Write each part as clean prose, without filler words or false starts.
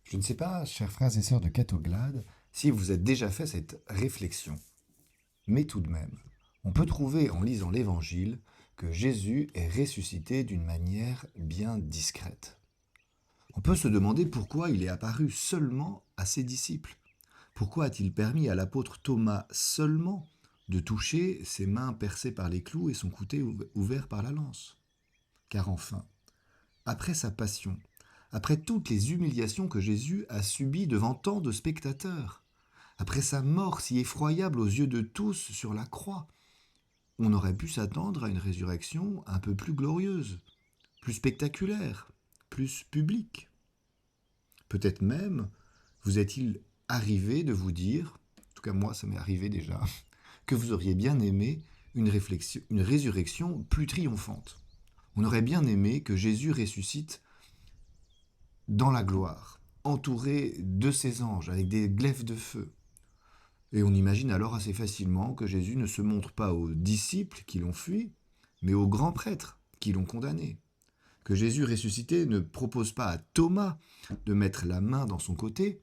Je ne sais pas, chers frères et sœurs de Catoglade, si vous avez déjà fait cette réflexion, mais tout de même, on peut trouver en lisant l'Évangile que Jésus est ressuscité d'une manière bien discrète. On peut se demander pourquoi il est apparu seulement à ses disciples. Pourquoi a-t-il permis à l'apôtre Thomas seulement de toucher ses mains percées par les clous et son côté ouvert par la lance? Car enfin, après sa passion, après toutes les humiliations que Jésus a subies devant tant de spectateurs, après sa mort si effroyable aux yeux de tous sur la croix, on aurait pu s'attendre à une résurrection un peu plus glorieuse, plus spectaculaire, plus publique. Peut-être même vous est-il arrivé de vous dire, en tout cas moi ça m'est arrivé déjà, que vous auriez bien aimé une résurrection plus triomphante. On aurait bien aimé que Jésus ressuscite dans la gloire, entouré de ses anges, avec des glaives de feu. Et on imagine alors assez facilement que Jésus ne se montre pas aux disciples qui l'ont fui, mais aux grands prêtres qui l'ont condamné. Que Jésus ressuscité ne propose pas à Thomas de mettre la main dans son côté,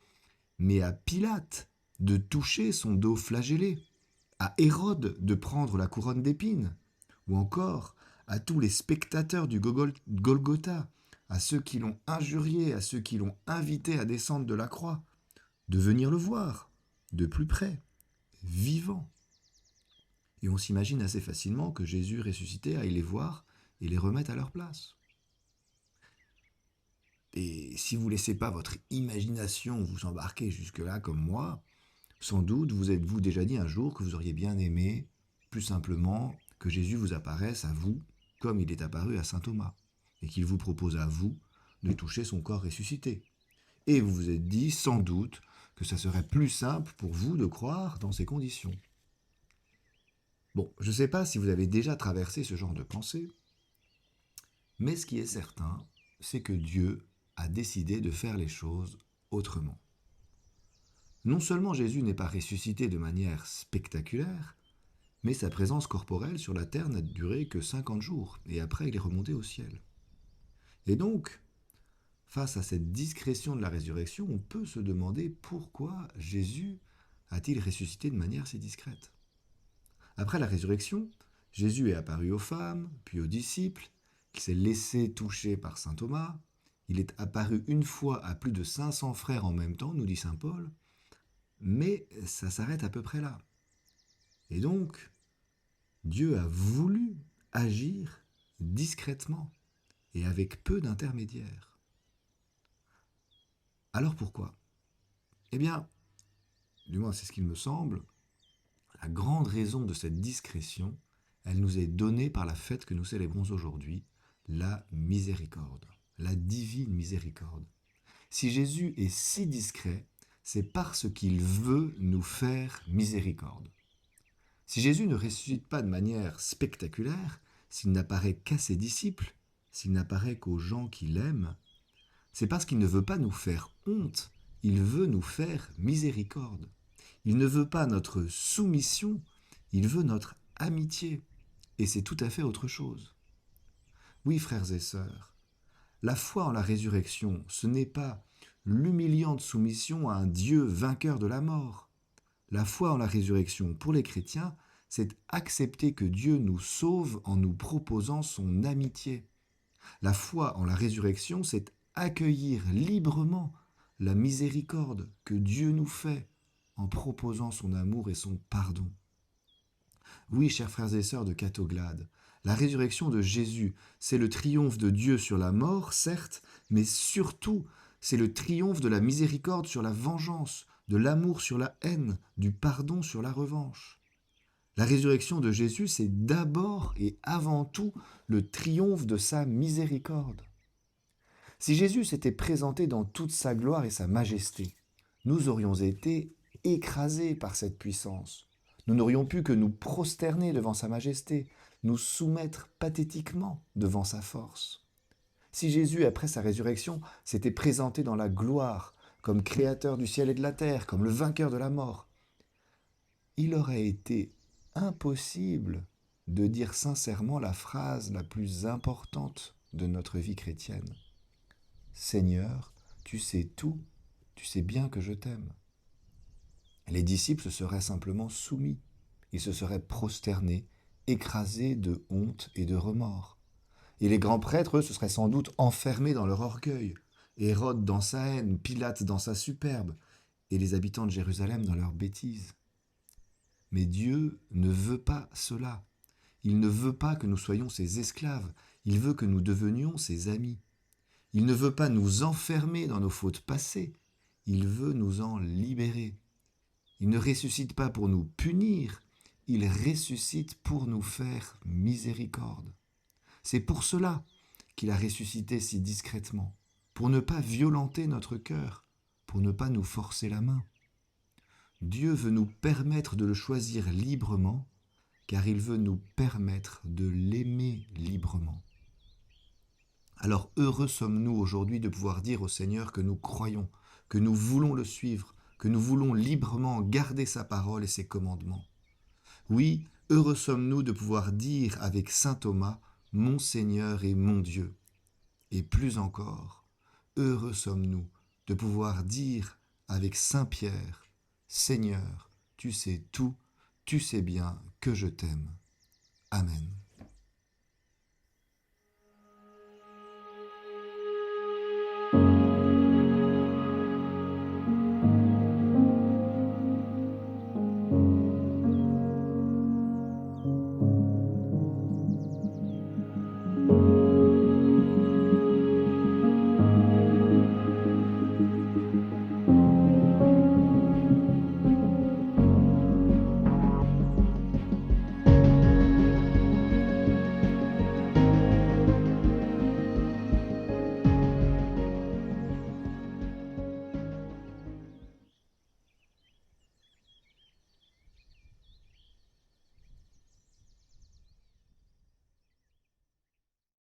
mais à Pilate de toucher son dos flagellé, à Hérode de prendre la couronne d'épines, ou encore à tous les spectateurs du Golgotha, à ceux qui l'ont injurié, à ceux qui l'ont invité à descendre de la croix, de venir le voir de plus près, vivant. Et on s'imagine assez facilement que Jésus ressuscité aille les voir et les remette à leur place. Et si vous ne laissez pas votre imagination vous embarquer jusque-là comme moi, sans doute vous êtes-vous déjà dit un jour que vous auriez bien aimé, plus simplement, que Jésus vous apparaisse à vous comme il est apparu à saint Thomas, et qu'il vous propose à vous de toucher son corps ressuscité. Et vous vous êtes dit, sans doute, que ça serait plus simple pour vous de croire dans ces conditions. Bon, je ne sais pas si vous avez déjà traversé ce genre de pensée, mais ce qui est certain, c'est que Dieu a décidé de faire les choses autrement. Non seulement Jésus n'est pas ressuscité de manière spectaculaire, mais sa présence corporelle sur la terre n'a duré que 50 jours, et après il est remonté au ciel. Et donc, face à cette discrétion de la résurrection, on peut se demander pourquoi Jésus a-t-il ressuscité de manière si discrète. Après la résurrection, Jésus est apparu aux femmes, puis aux disciples, il s'est laissé toucher par saint Thomas, il est apparu une fois à plus de 500 frères en même temps, nous dit saint Paul, mais ça s'arrête à peu près là. Et donc, Dieu a voulu agir discrètement et avec peu d'intermédiaires. Alors pourquoi? Eh bien, du moins c'est ce qu'il me semble, la grande raison de cette discrétion, elle nous est donnée par la fête que nous célébrons aujourd'hui, la miséricorde, la divine miséricorde. Si Jésus est si discret, c'est parce qu'il veut nous faire miséricorde. Si Jésus ne ressuscite pas de manière spectaculaire, s'il n'apparaît qu'à ses disciples, s'il n'apparaît qu'aux gens qu'il aime, c'est parce qu'il ne veut pas nous faire honte, il veut nous faire miséricorde. Il ne veut pas notre soumission, il veut notre amitié. Et c'est tout à fait autre chose. Oui, frères et sœurs, la foi en la résurrection, ce n'est pas l'humiliante soumission à un Dieu vainqueur de la mort. La foi en la résurrection, pour les chrétiens, c'est accepter que Dieu nous sauve en nous proposant son amitié. La foi en la résurrection, c'est accueillir librement la miséricorde que Dieu nous fait en proposant son amour et son pardon. Oui, chers frères et sœurs de Catoglade, la résurrection de Jésus, c'est le triomphe de Dieu sur la mort, certes, mais surtout, c'est le triomphe de la miséricorde sur la vengeance, de l'amour sur la haine, du pardon sur la revanche. La résurrection de Jésus, c'est d'abord et avant tout le triomphe de sa miséricorde. Si Jésus s'était présenté dans toute sa gloire et sa majesté, nous aurions été écrasés par cette puissance. Nous n'aurions pu que nous prosterner devant sa majesté, nous soumettre pathétiquement devant sa force. Si Jésus, après sa résurrection, s'était présenté dans la gloire, comme créateur du ciel et de la terre, comme le vainqueur de la mort, il aurait été impossible de dire sincèrement la phrase la plus importante de notre vie chrétienne. Seigneur, tu sais tout, tu sais bien que je t'aime. Les disciples se seraient simplement soumis, ils se seraient prosternés, écrasés de honte et de remords. Et les grands prêtres, eux, se seraient sans doute enfermés dans leur orgueil, Hérode dans sa haine, Pilate dans sa superbe, et les habitants de Jérusalem dans leur bêtise. Mais Dieu ne veut pas cela. Il ne veut pas que nous soyons ses esclaves, il veut que nous devenions ses amis. Il ne veut pas nous enfermer dans nos fautes passées, il veut nous en libérer. Il ne ressuscite pas pour nous punir, il ressuscite pour nous faire miséricorde. C'est pour cela qu'il a ressuscité si discrètement, pour ne pas violenter notre cœur, pour ne pas nous forcer la main. Dieu veut nous permettre de le choisir librement, car il veut nous permettre de l'aimer librement. Alors heureux sommes-nous aujourd'hui de pouvoir dire au Seigneur que nous croyons, que nous voulons le suivre, que nous voulons librement garder sa parole et ses commandements. Oui, heureux sommes-nous de pouvoir dire avec saint Thomas, mon Seigneur et mon Dieu. Et plus encore, heureux sommes-nous de pouvoir dire avec saint Pierre, Seigneur, tu sais tout, tu sais bien que je t'aime. Amen.